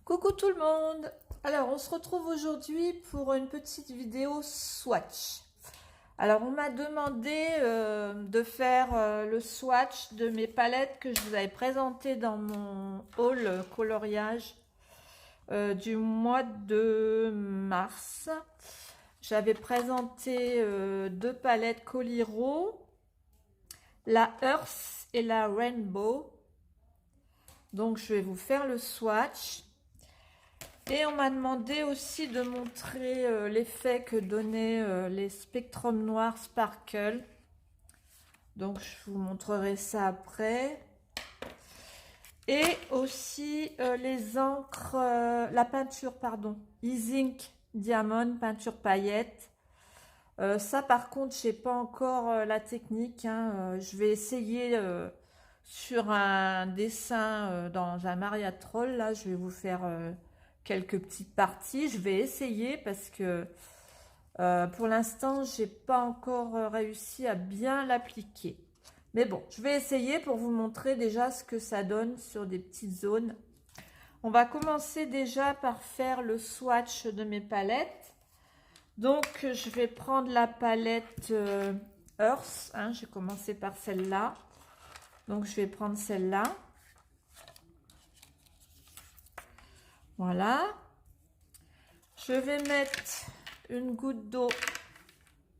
Coucou tout le monde! Alors, on se retrouve aujourd'hui pour une petite vidéo swatch. Alors, on m'a demandé de faire le swatch de mes palettes que je vous avais présentées dans mon haul coloriage du mois de mars. J'avais présenté deux palettes Coliro, la Earth et la Rainbow. Donc, je vais vous faire le swatch. Et on m'a demandé aussi de montrer l'effet que donnaient les spectrums noirs Sparkle. Donc je vous montrerai ça après. Et aussi les encres, la peinture, pardon, E-Zinc Diamond, peinture paillette. Ça par contre, je n'ai pas encore la technique. Je vais essayer sur un dessin dans un Maria Troll. Là, je vais vous faire quelques petites parties. Je vais essayer parce que pour l'instant, j'ai pas encore réussi à bien l'appliquer. Mais bon, je vais essayer pour vous montrer déjà ce que ça donne sur des petites zones. On va commencer déjà par faire le swatch de mes palettes. Donc, je vais prendre la palette Earth. Je vais commencer par celle-là. Donc, je vais prendre celle-là. Voilà. Je vais mettre une goutte d'eau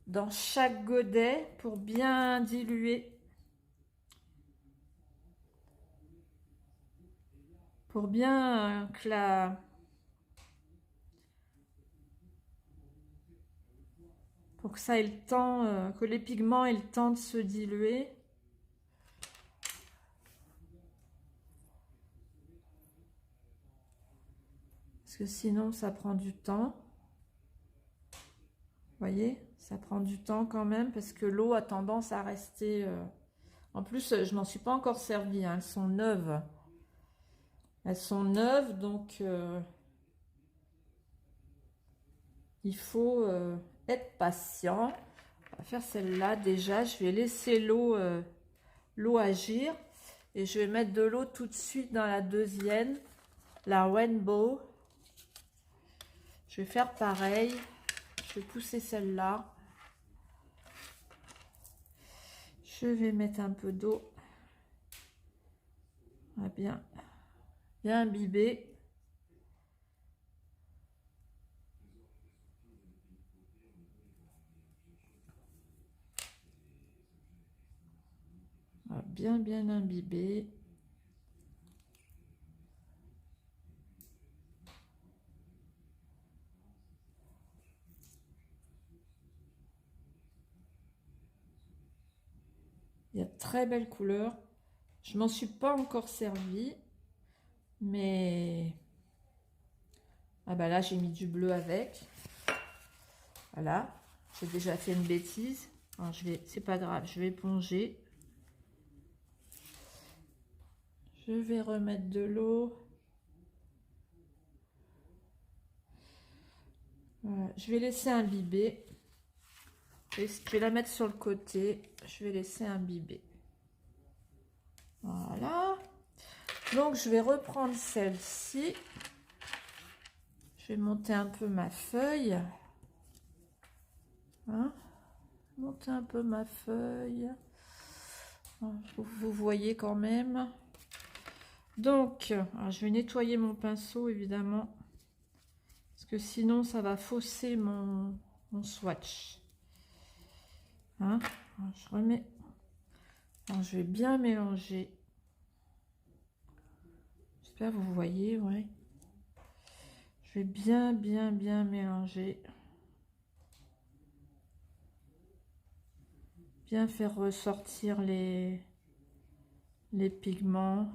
dans chaque godet pour bien diluer. Pour bien pour que ça ait le temps, que les pigments aient le temps de se diluer. Parce que sinon, ça prend du temps. Vous voyez, ça prend du temps quand même parce que l'eau a tendance à rester... En plus, je m'en suis pas encore servi. Elles sont neuves. Elles sont neuves, donc il faut être patient. On va faire celle-là déjà. Je vais laisser l'eau agir. Et je vais mettre de l'eau tout de suite dans la deuxième, la Rainbow. Je vais faire pareil. Je vais pousser celle-là. Je vais mettre un peu d'eau. On va bien imbiber. On va bien imbiber. Il y a de très belles couleurs. Je m'en suis pas encore servi, mais ah bah là j'ai mis du bleu avec. Voilà, j'ai déjà fait une bêtise. C'est pas grave, je vais éponger. Je vais remettre de l'eau. Voilà, je vais laisser imbiber. Je vais la mettre sur le côté. Je vais laisser imbiber. Voilà. Donc, je vais reprendre celle-ci. Je vais monter un peu ma feuille. Monter un peu ma feuille. Vous voyez quand même. Donc, je vais nettoyer mon pinceau, évidemment. Parce que sinon, ça va fausser mon swatch. Je remets. Alors, je vais bien mélanger. J'espère que vous voyez, ouais. Je vais bien mélanger. Bien faire ressortir les pigments.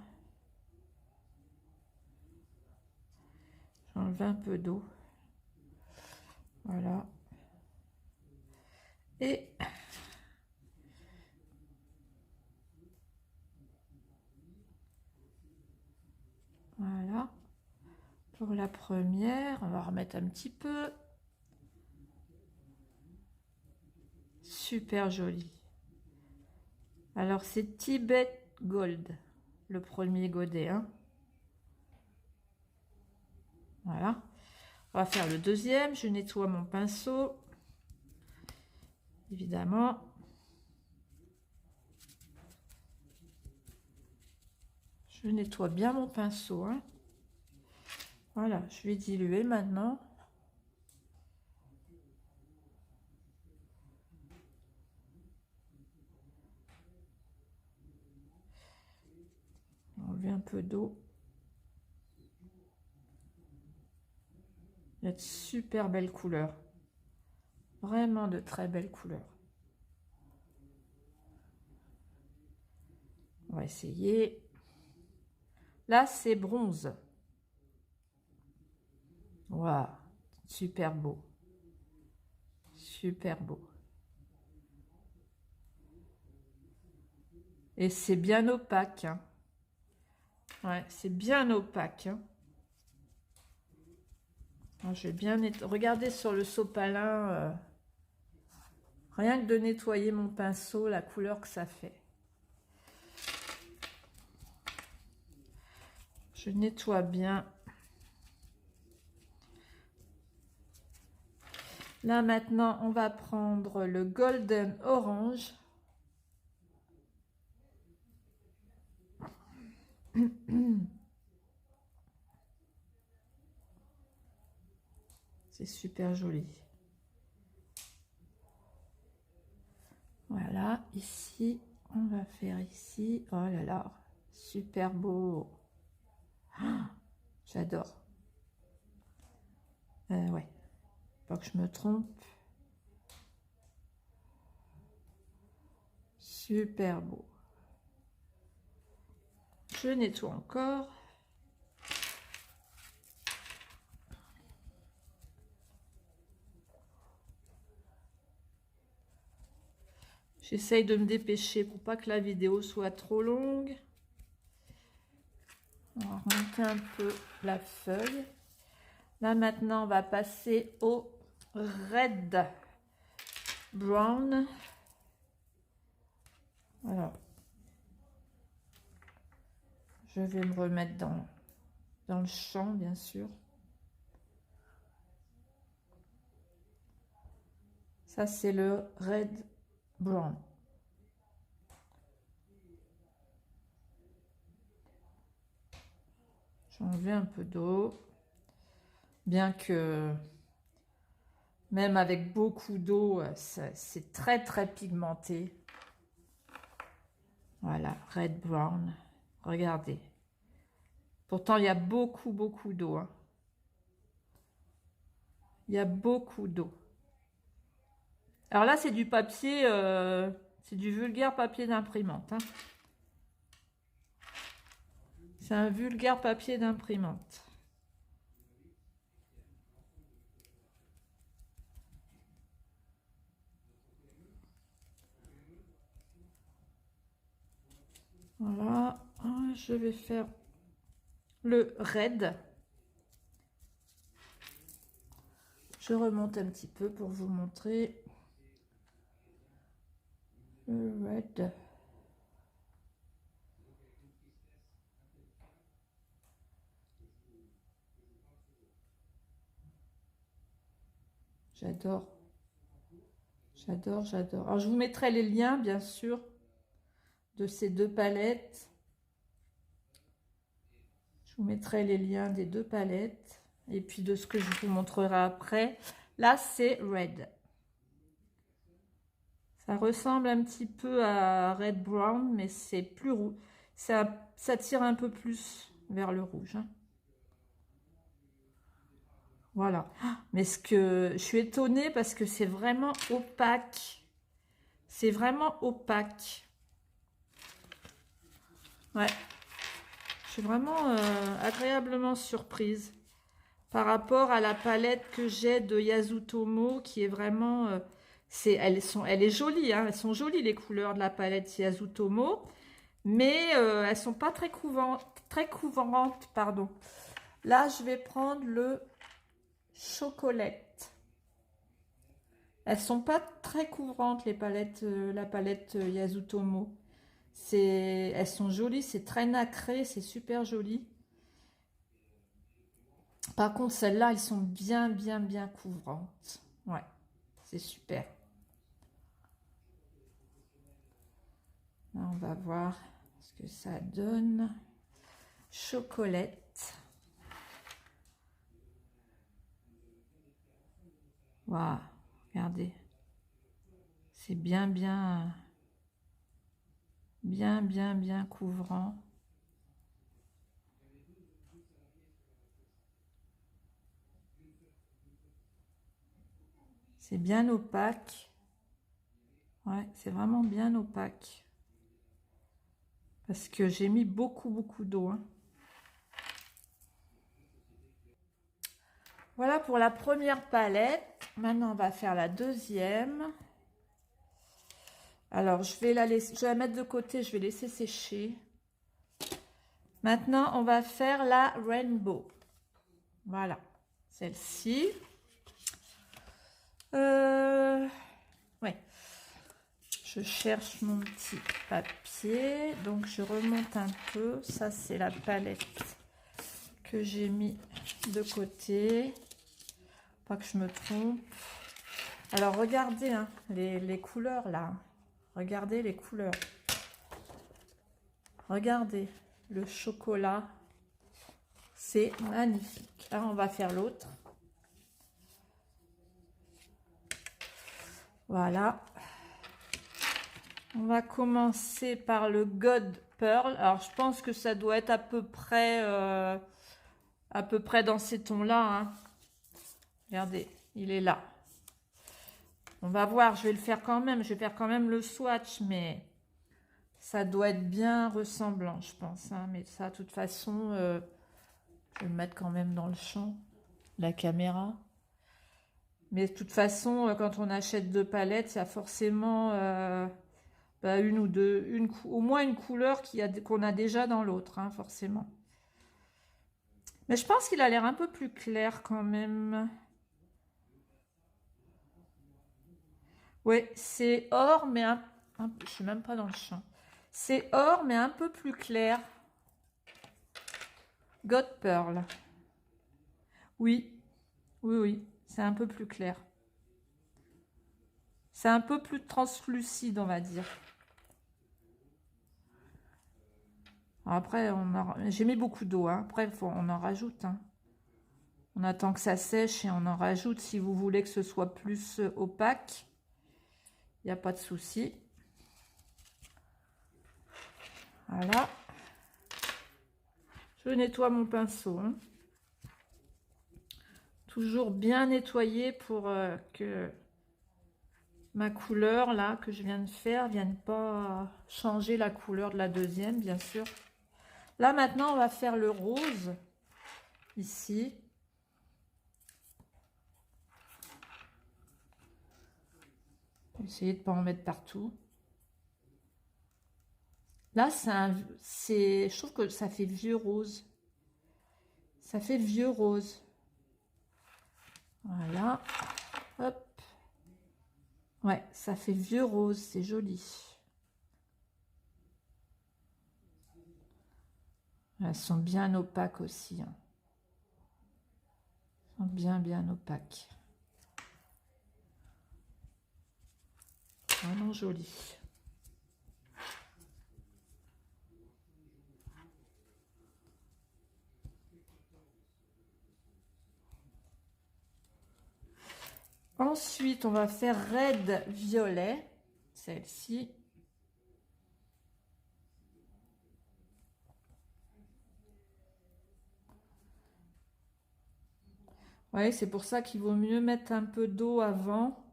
J'enlève un peu d'eau. Voilà. Et voilà. Pour la première, on va remettre un petit peu. Super joli. Alors, c'est Tibet Gold, le premier godet. Voilà. On va faire le deuxième. Je nettoie mon pinceau. Évidemment. Je nettoie bien mon pinceau. Hein. Voilà, je vais diluer maintenant. Enlever un peu d'eau. Il y a de super belles couleurs. Vraiment de très belles couleurs. On va essayer. Là, c'est bronze. Waouh, super beau. Super beau. Et c'est bien opaque. Hein. Ouais, c'est bien opaque. Hein. Alors, je vais bien regarder sur le sopalin. Rien que de nettoyer mon pinceau, la couleur que ça fait. Je nettoie bien. Là, maintenant, on va prendre le Golden Orange. C'est super joli. Voilà, ici, on va faire ici. Oh là là, super beau. Ah, j'adore. Ouais, pas que je me trompe. Super beau. Je nettoie encore. J'essaye de me dépêcher pour pas que la vidéo soit trop longue. On va remonter un peu la feuille. Là maintenant, on va passer au Red Brown. Voilà. Je vais me remettre dans le champ, bien sûr. Ça, c'est le Red Brown. J'ai enlevé un peu d'eau. Bien que, même avec beaucoup d'eau, c'est très, très pigmenté. Voilà, Red Brown. Regardez. Pourtant, il y a beaucoup, beaucoup d'eau. Hein. Il y a beaucoup d'eau. Alors là, c'est du papier, c'est du vulgaire papier d'imprimante. Hein. C'est un vulgaire papier d'imprimante. Voilà, je vais faire le red. Je remonte un petit peu pour vous montrer le red. J'adore. J'adore, j'adore. Alors, je vous mettrai les liens, bien sûr, de ces deux palettes. Je vous mettrai les liens des deux palettes. Et puis de ce que je vous montrerai après. Là, c'est red. Ça ressemble un petit peu à Red Brown, mais c'est plus rouge. Ça tire un peu plus vers le rouge. Hein. Voilà. Mais je suis étonnée parce que c'est vraiment opaque. C'est vraiment opaque. Ouais. Je suis vraiment agréablement surprise par rapport à la palette que j'ai de Yasutomo qui est vraiment... elle est jolie, hein, elles sont jolies les couleurs de la palette Yasutomo, mais elles sont pas très couvrantes, pardon. Là, je vais prendre le chocolate. Elles sont pas très couvrantes les palettes, la palette Yasutomo. Elles sont jolies, c'est très nacré, c'est super joli. Par contre, celles-là, elles sont bien, bien, bien couvrantes. Ouais, c'est super. Là, on va voir ce que ça donne. Chocolate. Waouh, regardez. C'est bien, bien, bien, bien, bien couvrant. C'est bien opaque. Ouais, c'est vraiment bien opaque. Parce que j'ai mis beaucoup, beaucoup d'eau. Hein. Voilà pour la première palette. Maintenant, on va faire la deuxième. Alors, je vais la mettre de côté, je vais laisser sécher. Maintenant, on va faire la Rainbow. Voilà, celle-ci. Ouais. Je cherche mon petit papier. Donc, je remonte un peu. Ça, c'est la palette que j'ai mis de côté. Pas que je me trompe. Alors, regardez hein, les couleurs, là. Regardez les couleurs. Regardez le chocolat. C'est magnifique. Alors, on va faire l'autre. Voilà. On va commencer par le God Pearl. Alors, je pense que ça doit être à peu près dans ces tons-là. Hein. Regardez, il est là. On va voir, je vais le faire quand même. Je vais faire quand même le swatch, mais ça doit être bien ressemblant, je pense. Hein. Mais ça, de toute façon, je vais le mettre quand même dans le champ, la caméra. Mais de toute façon, quand on achète deux palettes, il y a forcément une ou deux, au moins une couleur qu'on a déjà dans l'autre, hein, forcément. Mais je pense qu'il a l'air un peu plus clair quand même. Oui, c'est or, mais je suis même pas dans le champ. C'est or, mais un peu plus clair. God Pearl. Oui, oui, oui, c'est un peu plus clair. C'est un peu plus translucide, on va dire. Après, j'ai mis beaucoup d'eau. Hein. Après, on en rajoute. Hein. On attend que ça sèche et on en rajoute si vous voulez que ce soit plus opaque. Il n'y a pas de souci. Voilà. Je nettoie mon pinceau. Hein. Toujours bien nettoyé pour que ma couleur là que je viens de faire vienne pas changer la couleur de la deuxième, bien sûr. Là, maintenant, on va faire le rose. Ici. Essayez de ne pas en mettre partout. Là, je trouve que ça fait vieux rose. Ça fait vieux rose. Voilà. Hop. Ouais, ça fait vieux rose. C'est joli. Elles sont bien opaques aussi. Hein. Elles sont bien, bien opaques. Vraiment joli. Ensuite, on va faire Red Violet, celle-ci. Ouais, c'est pour ça qu'il vaut mieux mettre un peu d'eau avant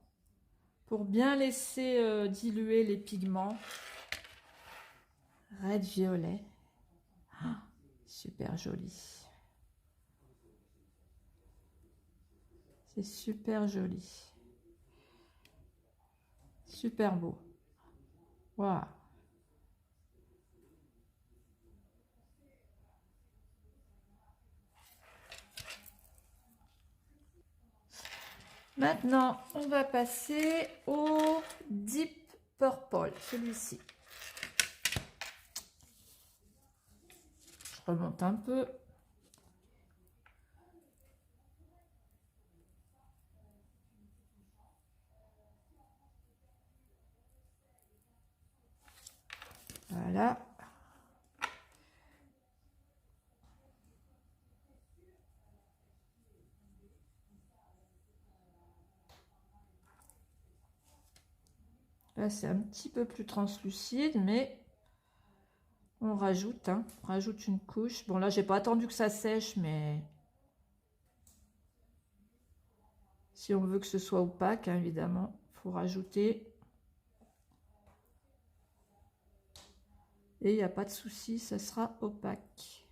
pour bien laisser diluer les pigments. Red Violet. Ah, super joli. C'est super joli. Super beau. Waouh. Maintenant, on va passer au Deep Purple, celui-ci. Je remonte un peu. Voilà. Là, c'est un petit peu plus translucide, mais on rajoute, hein, on rajoute une couche. Bon, là, j'ai pas attendu que ça sèche, mais si on veut que ce soit opaque, hein, évidemment, il faut rajouter. Et il n'y a pas de souci, ça sera opaque.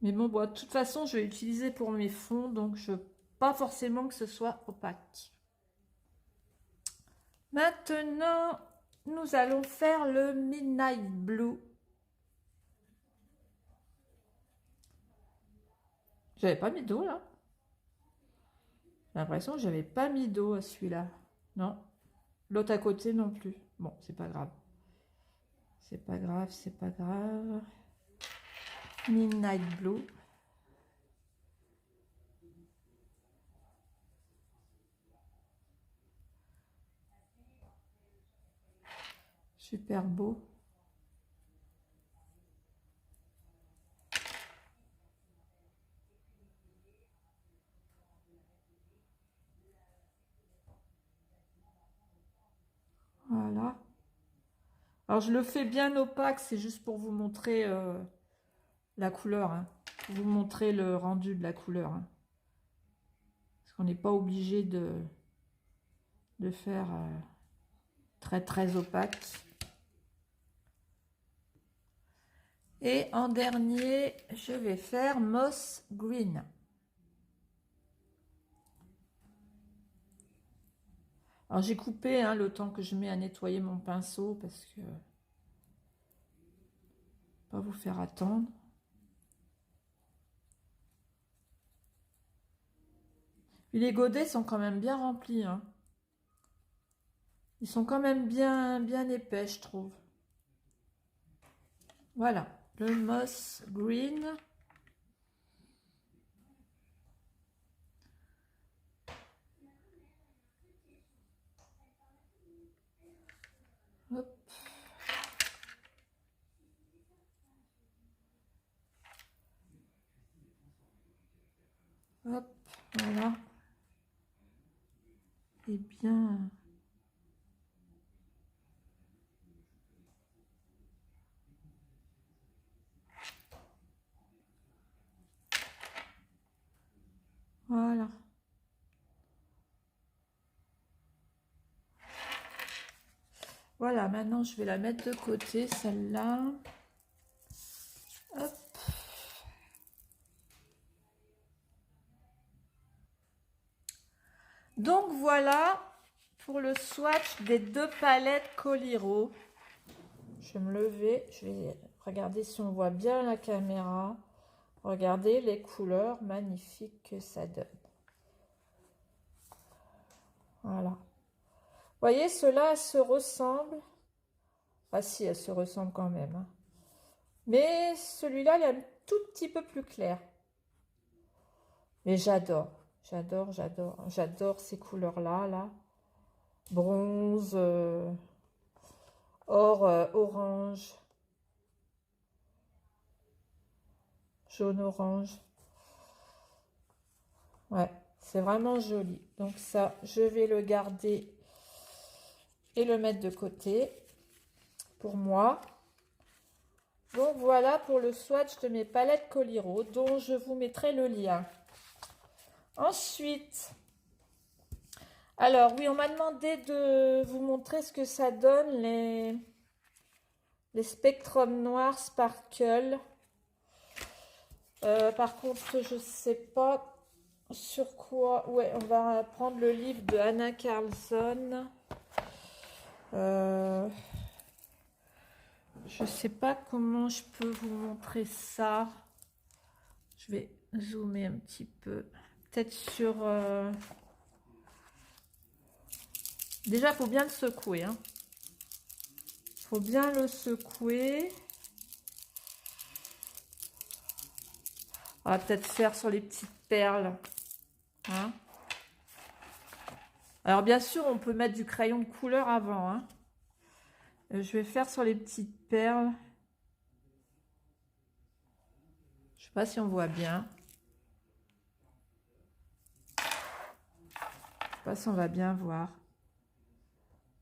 Mais bon, de toute façon, je vais l'utiliser pour mes fonds, donc je veux pas forcément que ce soit opaque. Maintenant, nous allons faire le Midnight Blue. J'avais pas mis d'eau là. J'ai l'impression que j'avais pas mis d'eau à celui-là. Non. L'autre à côté non plus. Bon, c'est pas grave. C'est pas grave, c'est pas grave. Midnight Blue. Super beau. Voilà. Alors, je le fais bien opaque, c'est juste pour vous montrer la couleur. Hein. Pour vous montrer le rendu de la couleur. Hein. Parce qu'on n'est pas obligé de faire très très opaque. Et en dernier, je vais faire Moss Green. Alors j'ai coupé hein, le temps que je mets à nettoyer mon pinceau parce que pas vous faire attendre. Puis les godets sont quand même bien remplis. Hein. Ils sont quand même bien épais, je trouve. Voilà, le Moss Green. Hop. Hop, voilà. Et bien... Voilà. Voilà, maintenant je vais la mettre de côté, celle-là. Hop. Donc voilà pour le swatch des deux palettes Coliro. Je vais me lever, je vais regarder si on voit bien la caméra. Regardez les couleurs magnifiques que ça donne. Voilà. Vous voyez, ceux-là se ressemblent. Ah si, elles se ressemblent quand même. Hein. Mais celui-là, il est un tout petit peu plus clair. Mais j'adore. J'adore ces couleurs-là. Là. Bronze, or, orange, jaune-orange. Ouais, c'est vraiment joli. Donc ça, je vais le garder et le mettre de côté pour moi. Donc voilà pour le swatch de mes palettes Coliro, dont je vous mettrai le lien. Ensuite, alors oui, on m'a demandé de vous montrer ce que ça donne, les Spectrum Noir Sparkle. Par contre, je ne sais pas sur quoi... Ouais, on va prendre le livre de Anna Carlson. Je ne sais pas comment je peux vous montrer ça. Je vais zoomer un petit peu. Peut-être sur... Déjà, il faut bien le secouer. Hein. Faut bien le secouer. On va peut-être faire sur les petites perles. Hein. Alors, bien sûr, on peut mettre du crayon de couleur avant. Hein. Je vais faire sur les petites perles. Je sais pas si on voit bien. Je sais pas si on va bien voir.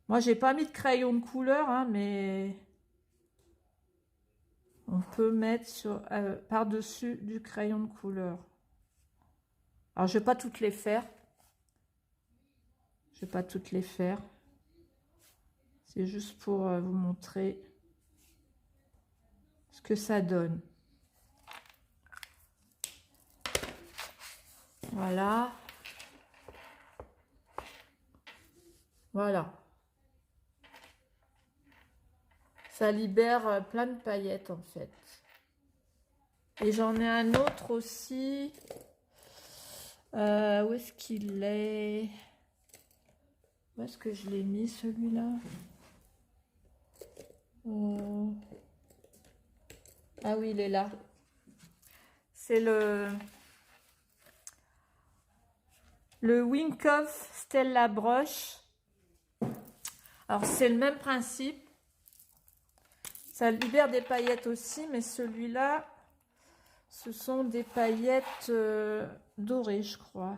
Moi, j'ai pas mis de crayon de couleur, hein, mais on peut mettre par-dessus du crayon de couleur. Alors, je vais pas toutes les faire. Je vais pas toutes les faire. C'est juste pour vous montrer ce que ça donne. Voilà. Voilà. Ça libère plein de paillettes en fait. Et j'en ai un autre aussi. Où est-ce qu'il est? Où est-ce que je l'ai mis celui-là? Ah oui, il est là. C'est le Winghoff Stella Brush. Alors c'est le même principe. Ça libère des paillettes aussi, mais celui-là, ce sont des paillettes dorées, je crois.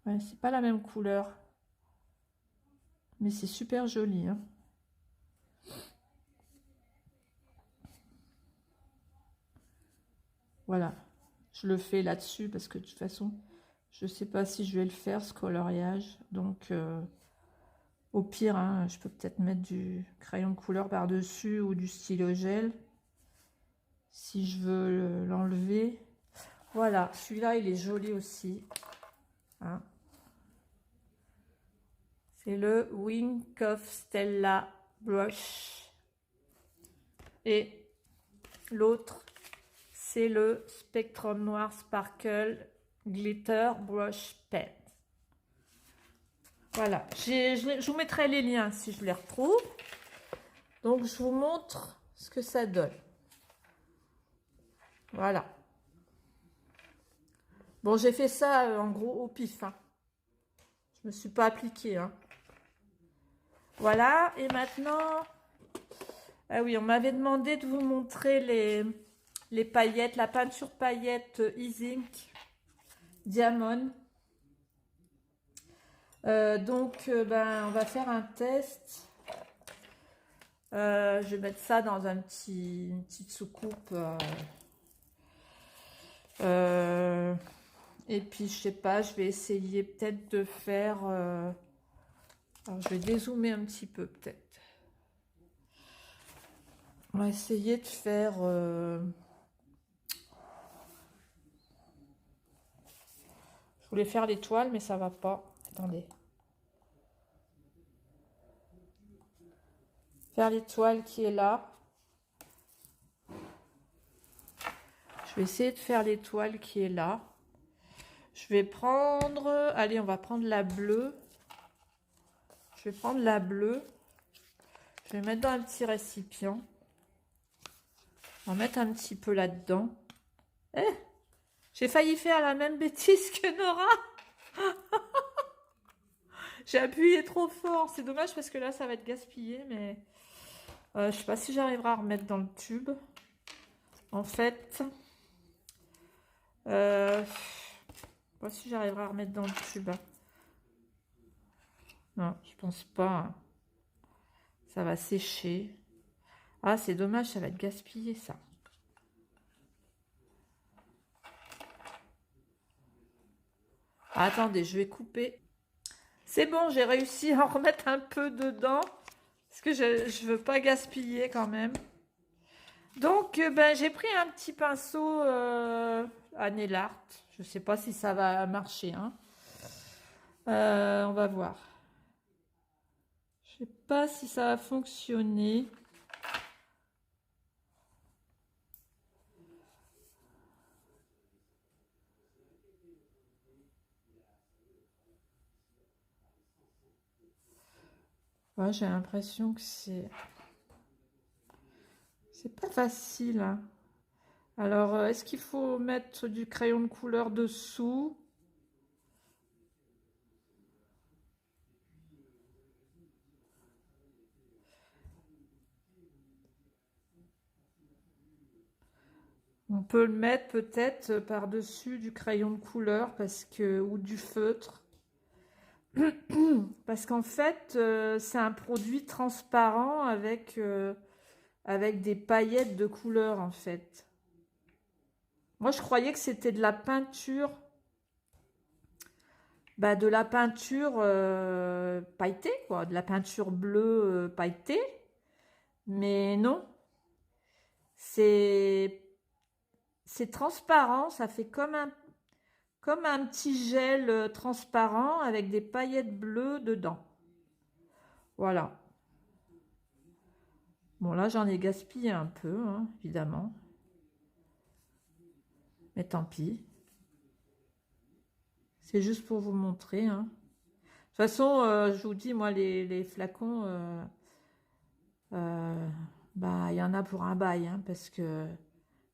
Ouais, c'est pas la même couleur. Mais c'est super joli, hein. Voilà. Je le fais là-dessus parce que de toute façon, je sais pas si je vais le faire, ce coloriage. Donc, au pire, hein, je peux peut-être mettre du crayon de couleur par-dessus ou du stylo gel. Si je veux l'enlever. Voilà, celui-là, il est joli aussi. Hein. C'est le Winghoff Stella Brush. Et l'autre, c'est le Spectrum Noir Sparkle Glitter Brush Pen. Voilà, je vous mettrai les liens si je les retrouve. Donc, je vous montre ce que ça donne. Voilà. Bon, j'ai fait ça en gros au pif. Hein. Je ne me suis pas appliquée. Hein. Voilà, et maintenant... Ah oui, on m'avait demandé de vous montrer les paillettes, la peinture paillettes Easy Diamond. Ben, on va faire un test. Je vais mettre ça dans une petite soucoupe. Et puis, je sais pas, je vais essayer peut-être de faire... alors, je vais dézoomer un petit peu, peut-être. On va essayer de faire... je voulais faire l'étoile, mais ça va pas. Attendez. Faire l'étoile qui est là. Je vais essayer de faire l'étoile qui est là. Je vais prendre... Allez, on va prendre la bleue. Je vais prendre la bleue. Je vais mettre dans un petit récipient. On va mettre un petit peu là-dedans. Eh, j'ai failli faire la même bêtise que Nora. J'ai appuyé trop fort. C'est dommage parce que là, ça va être gaspillé. Mais je sais pas si j'arriverai à remettre dans le tube. En fait, je sais pas si j'arriverai à remettre dans le tube. Non, je pense pas. Ça va sécher. Ah, c'est dommage, ça va être gaspillé, ça. Ah, attendez, je vais couper. C'est bon, j'ai réussi à en remettre un peu dedans. Parce que je veux pas gaspiller quand même. Donc, ben, j'ai pris un petit pinceau à nail art. Je sais pas si ça va marcher. Hein. On va voir. Je sais pas si ça va fonctionner. Ouais, j'ai l'impression que c'est pas facile. Hein. Alors, est-ce qu'il faut mettre du crayon de couleur dessous? On peut le mettre peut-être par-dessus du crayon de couleur ou du feutre. Parce qu'en fait, c'est un produit transparent avec des paillettes de couleur en fait. Moi, je croyais que c'était de la peinture, de la peinture pailletée, quoi, de la peinture bleue pailletée. Mais non, c'est transparent, ça fait comme un petit gel transparent avec des paillettes bleues dedans. Voilà. Bon, là, j'en ai gaspillé un peu, hein, évidemment. Mais tant pis. C'est juste pour vous montrer. Hein. De toute façon, je vous dis, moi, les flacons, il y en a pour un bail, hein, parce que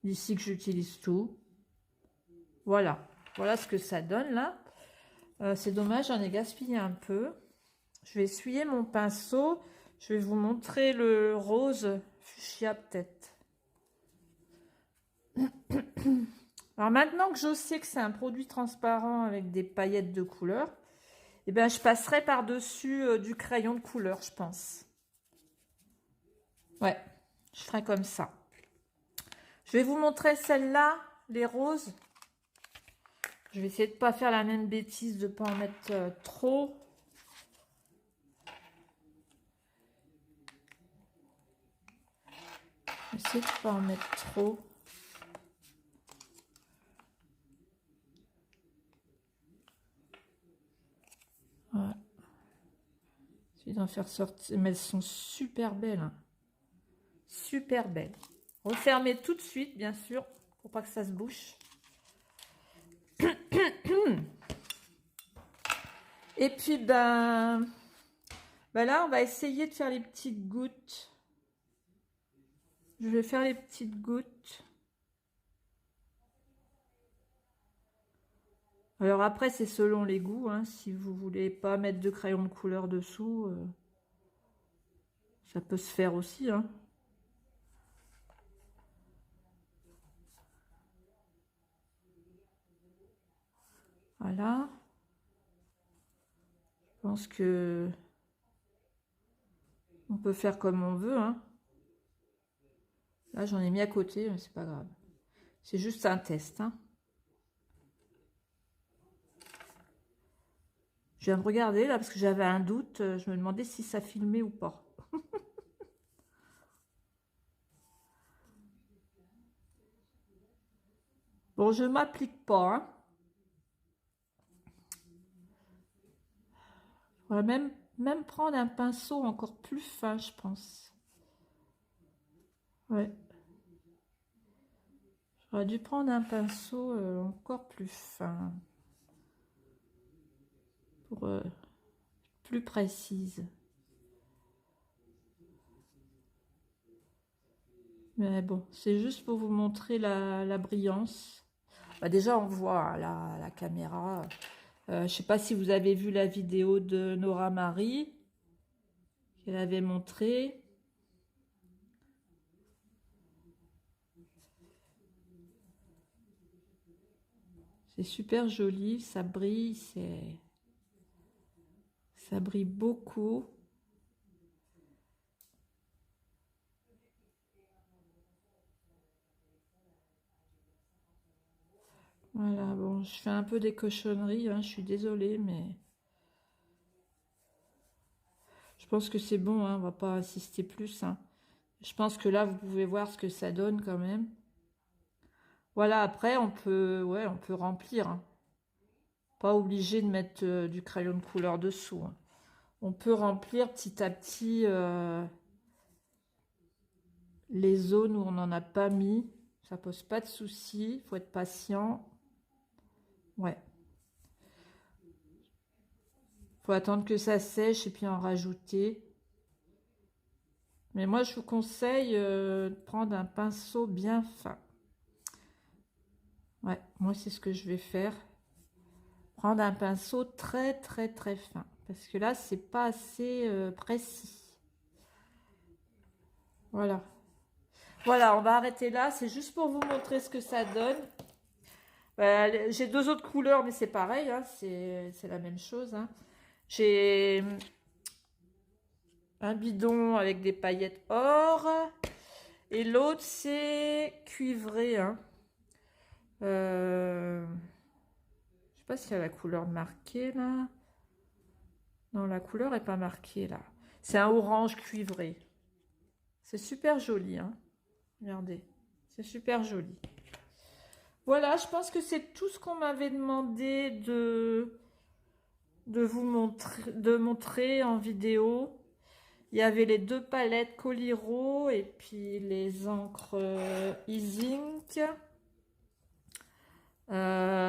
d'ici que j'utilise tout. Voilà. Voilà ce que ça donne, là. C'est dommage, j'en ai gaspillé un peu. Je vais essuyer mon pinceau. Je vais vous montrer le rose fuchsia, peut-être. Alors maintenant que je sais que c'est un produit transparent avec des paillettes de couleur, eh ben, je passerai par-dessus du crayon de couleur, je pense. Ouais, je ferai comme ça. Je vais vous montrer celle-là, les roses. Je vais essayer de ne pas faire la même bêtise, de ne pas en mettre trop. Je vais essayer de ne pas en mettre trop. Ouais. J'essaie d'en faire sortir, mais elles sont super belles. Hein. Super belles. Refermez tout de suite, bien sûr, pour pas que ça se bouche. Et puis, là, on va essayer de faire les petites gouttes. Je vais faire les petites gouttes. Alors après, c'est selon les goûts. Hein. Si vous voulez pas mettre de crayon de couleur dessous, ça peut se faire aussi. Hein. Voilà. Je pense que on peut faire comme on veut. Hein. Là, j'en ai mis à côté, mais c'est pas grave. C'est juste un test. Hein. Je viens de regarder là parce que j'avais un doute. Je me demandais si ça filmait ou pas. Bon, je m'applique pas. Hein. On va même prendre un pinceau encore plus fin, je pense. Ouais. J'aurais dû prendre un pinceau encore plus fin. Pour plus précise. Mais bon, c'est juste pour vous montrer la brillance. Déjà, on voit hein, la caméra. Je ne sais pas si vous avez vu la vidéo de Nora Marie qu'elle avait montré. C'est super joli, ça brille, ça brille beaucoup. Voilà, bon, je fais un peu des cochonneries, hein, je suis désolée, mais je pense que c'est bon, hein, on va pas insister plus. Hein. Je pense que là, vous pouvez voir ce que ça donne quand même. Voilà, après, on peut remplir. Hein. Pas obligé de mettre du crayon de couleur dessous. Hein. On peut remplir petit à petit les zones où on n'en a pas mis. Ça pose pas de souci. Il faut être patient. Ouais. Faut attendre que ça sèche et puis en rajouter. Mais moi, je vous conseille de prendre un pinceau bien fin. Ouais, moi, c'est ce que je vais faire. Prendre un pinceau très, très, très fin. Parce que là, c'est pas assez précis. Voilà. Voilà, on va arrêter là. C'est juste pour vous montrer ce que ça donne. J'ai deux autres couleurs, mais c'est pareil, hein, c'est la même chose. Hein. J'ai un bidon avec des paillettes or. Et l'autre, c'est cuivré. Hein. Je sais pas s'il y a la couleur marquée là. Non, la couleur est pas marquée là. C'est un orange cuivré. C'est super joli. Hein. Regardez, c'est super joli. Voilà, je pense que c'est tout ce qu'on m'avait demandé de vous montrer en vidéo. Il y avait les deux palettes Coliro et puis les encres e-ink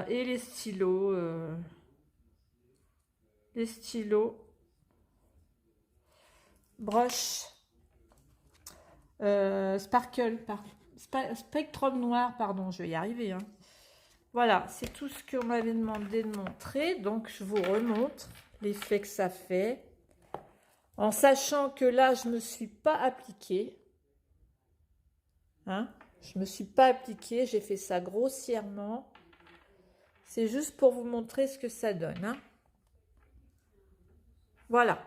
et les stylos. Brush Sparkle, Spectrum noir, pardon, je vais y arriver. Hein. Voilà, c'est tout ce qu'on m'avait demandé de montrer. Donc, je vous remontre l'effet que ça fait. En sachant que là, je ne me suis pas appliquée. Hein? Je ne me suis pas appliquée, j'ai fait ça grossièrement. C'est juste pour vous montrer ce que ça donne. Hein? Voilà.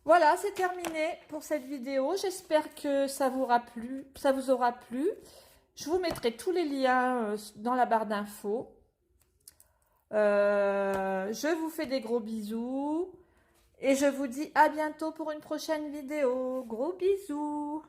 Voilà, c'est terminé pour cette vidéo. J'espère que ça vous aura plu. Je vous mettrai tous les liens dans la barre d'infos. Je vous fais des gros bisous. Et je vous dis à bientôt pour une prochaine vidéo. Gros bisous!